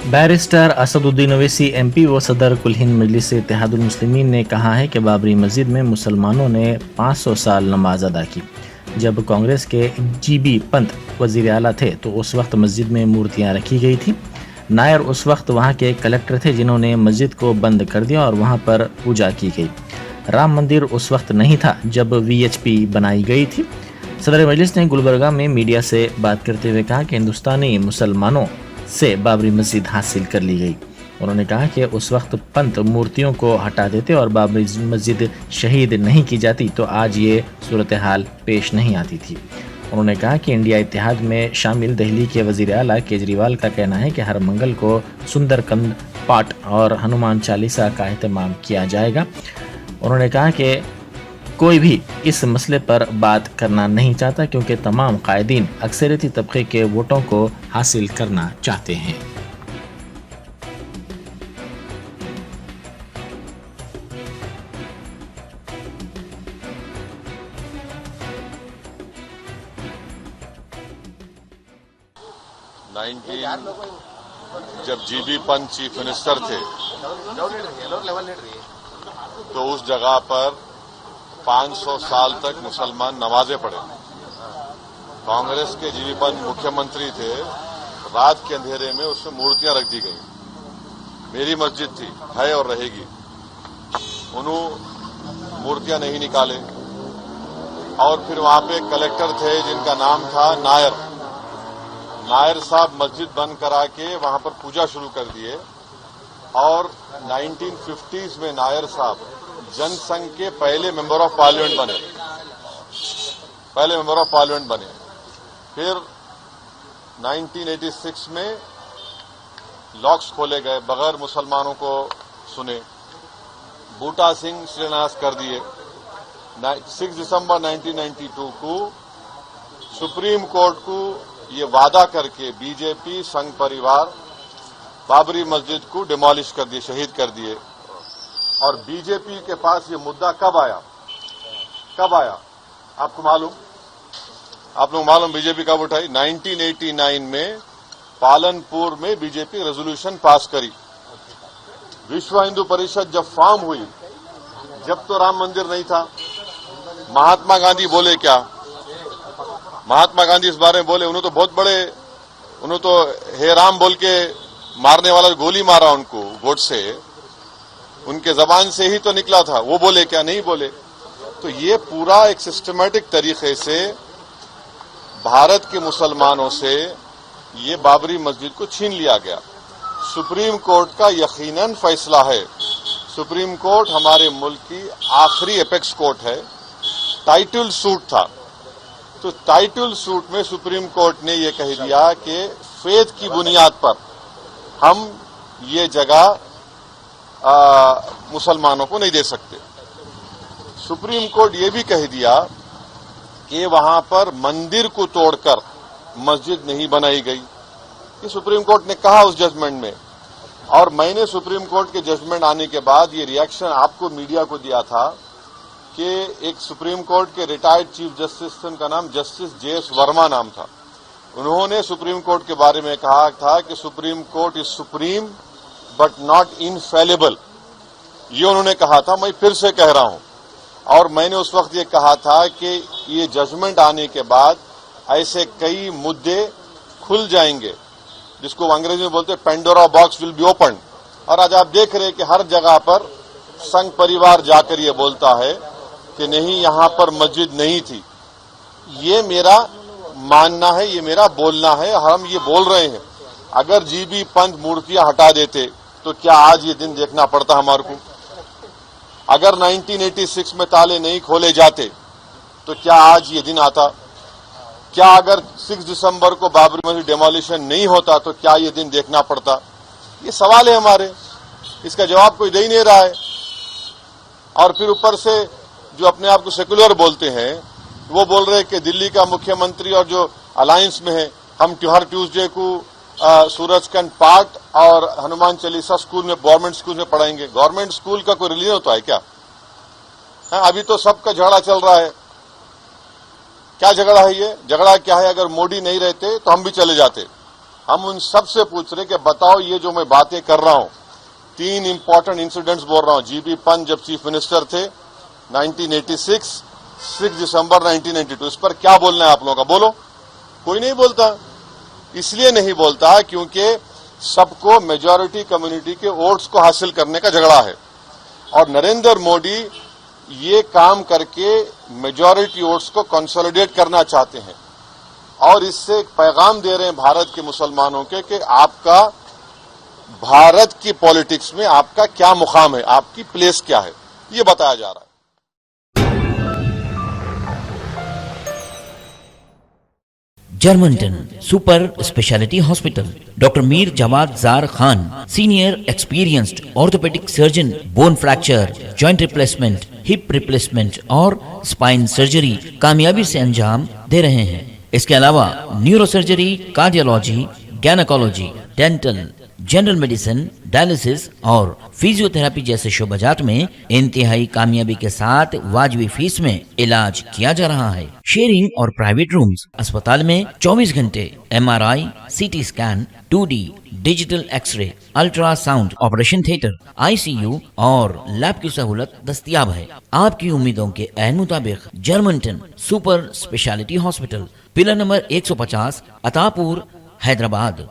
Barrister Asaduddin Owaisi MP व सदर कुल हिंद मजलिस इत्तेहादुल मुस्लिमीन ने कहा है कि बाबरी मस्जिद में मुसलमानों ने 500 साल नमाज अदा की। जब कांग्रेस के जीबी पंत वजीर आला थे तो उस वक्त मस्जिद में मूर्तियां रखी गई थी। नायर उस वक्त वहां के कलेक्टर थे जिन्होंने मस्जिद को बंद कर दिया और वहां पर पूजा की गई। राम मंदिर उस वक्त नहीं था जब वीएचपी बनाई गई थी। सदर मजलिस ने गुलबर्गा में मीडिया से बात करते हुए कहा कि हिंदुस्तानी मुसलमानों से बाबरी मस्जिद हासिल कर ली गई। उन्होंने कहा कि उस वक्त पंत मूर्तियों को हटा देते और बाबरी मस्जिद शहीद नहीं की जाती तो आज ये सूरत हाल पेश नहीं आती थी। उन्होंने कहा कि इंडिया इत्तेहाद में शामिल दिल्ली के वजीर आला केजरीवाल का कहना है कि हर मंगल को सुंदरकांड पाठ और हनुमान चालीसा का एहतमाम किया जाएगा। उन्होंने कहा कि कोई भी इस मसले पर बात करना नहीं चाहता क्योंकि तमाम कायदीन अक्सरियती तबके के वोटों को हासिल करना चाहते हैं। जब जीबी पंत चीफ मिनिस्टर थे तो उस जगह पर 500 साल तक मुसलमान नमाजें पढ़े। कांग्रेस के जीबी पंत मुख्यमंत्री थे, रात के अंधेरे में उसमें मूर्तियां रख दी गई। मेरी मस्जिद थी, है और रहेगी। उन्होंने मूर्तियां नहीं निकाले और फिर वहां पे कलेक्टर थे जिनका नाम था नायर। नायर साहब मस्जिद बंद करा के वहां पर पूजा शुरू कर दिए और 1950s में नायर साहब जनसंघ के पहले मेंबर ऑफ पार्लियामेंट बने। फिर 1986 में लॉक्स खोले गए, बगैर मुसलमानों को सुने। बूटा सिंह शिलान्यास कर दिए। 6 दिसंबर 1992 को सुप्रीम कोर्ट को ये वादा करके बीजेपी संघ परिवार बाबरी मस्जिद को डिमोलिश कर दिए, शहीद कर दिए। और बीजेपी के पास ये मुद्दा कब आया? आपको मालूम? आप लोग मालूम बीजेपी कब उठाई? 1989 में पालनपुर में बीजेपी रेजोल्यूशन पास करी। विश्व हिंदू परिषद जब फॉर्म हुई, जब तो राम मंदिर नहीं था। महात्मा गांधी बोले क्या? महात्मा गांधी इस बारे में बोले, उन्होंने तो बहुत बड़े, उन्होंने तो हे राम बोल के मारने वाला गोली मारा उनको वोट से, उनके जबान से ही तो निकला था। वो बोले क्या? नहीं बोले। तो ये पूरा एक सिस्टमैटिक तरीके से भारत के मुसलमानों से ये बाबरी मस्जिद को छीन लिया गया। सुप्रीम कोर्ट का यकीनन फैसला है। सुप्रीम कोर्ट हमारे मुल्क की आखिरी एपेक्स कोर्ट है। टाइटल सूट था, तो टाइटल सूट में सुप्रीम कोर्ट ने यह कह दिया कि फेथ की बुनियाद पर हम ये जगह मुसलमानों को नहीं दे सकते। सुप्रीम कोर्ट ये भी कह दिया कि वहां पर मंदिर को तोड़कर मस्जिद नहीं बनाई गई। ये सुप्रीम कोर्ट ने कहा उस जजमेंट में। और मैंने सुप्रीम कोर्ट के जजमेंट आने के बाद ये रिएक्शन आपको मीडिया को दिया था कि एक सुप्रीम कोर्ट के रिटायर्ड चीफ जस्टिस थे, उनका नाम जस्टिस जेएस वर्मा नाम था। उन्होंने सुप्रीम कोर्ट के बारे में कहा था कि supreme court is supreme but not infallible. ये उन्होंने कहा था, मैं फिर से कह रहा हूं। और मैंने उस वक्त ये कहा था कि ये जजमेंट आने के बाद ऐसे कई मुद्दे खुल जाएंगे जिसको अंग्रेजी में बोलते हैं Pandora box will be open. और आज आप देख रहे हैं कि हर जगह पर संघ परिवार जाकर ये बोलता है कि नहीं, यहां पर मस्जिद नहीं थी। ये मेरा मानना है, ये मेरा बोलना है, हम ये बोल रहे हैं। अगर जीबी पंत मूर्तियां हटा देते तो क्या आज ये दिन देखना पड़ता हमारे को? अगर 1986 में ताले नहीं खोले जाते तो क्या आज ये दिन आता? क्या अगर 6 दिसंबर को बाबरी मस्जिद डेमोलिशन नहीं होता तो क्या ये दिन देखना पड़ता? ये सवाल है हमारे, इसका जवाब कोई दे ही नहीं रहा है। और फिर ऊपर से जो अपने आप को सेकुलर बोलते हैं वो बोल रहे हैं कि दिल्ली का मुख्यमंत्री और जो अलायंस में है, हम हर ट्यूसडे को सूरजकांड पाठ और हनुमान चालीसा स्कूल में, गवर्नमेंट स्कूल में पढ़ाएंगे। गवर्नमेंट स्कूल का कोई रिलीजन होता है क्या? अभी तो सबका झगड़ा चल रहा है। क्या झगड़ा है ये? झगड़ा क्या है? अगर मोदी नहीं रहते तो हम भी चले जाते। हम उन सब से पूछ रहे कि बताओ ये जो मैं बातें कर रहा हूं, 3 इंपॉर्टेंट इंसिडेंट्स बोल रहा हूं। जीबी पंत जब चीफ मिनिस्टर थे 1986, 6 दिसंबर 1992, इस पर क्या बोलना है आप लोगों का? बोलो। कोई नहीं बोलता। इसलिए नहीं बोलता क्योंकि सबको मेजॉरिटी कम्युनिटी के वोट्स को हासिल करने का झगड़ा है, और नरेंद्र मोदी ये काम करके मेजॉरिटी वोट्स को कंसोलिडेट करना चाहते हैं, और इससे एक पैगाम दे रहे हैं भारत के मुसलमानों के कि आपका भारत की पॉलिटिक्स में आपका क्या मुकाम है, आपकी प्लेस क्या है, ये बताया जा रहा है। Germanton super speciality hospital, doctor Mir Jawad Jar Khan, senior experienced orthopaedic surgeon, bone fracture, joint replacement, hip replacement और स्पाइन सर्जरी कामयाबी से अंजाम दे रहे हैं। इसके अलावा neurosurgery, cardiology, gynaecology, dental, general medicine, dialysis और फिजियोथेरेपी जैसे शोबाजात में इंतहाई कामयाबी के साथ वाजबी फीस में इलाज किया जा रहा है। शेयरिंग और प्राइवेट रूम्स, अस्पताल में 24 घंटे MRI, CT scan, 2D digital X ray, ultrasound, operation theatre, ICU और लैब की सहूलत दस्तयाब है। आपकी उम्मीदों के ऐन मुताबिक Germanton super speciality hospital, pillar number 150, Attapur, Hyderabad.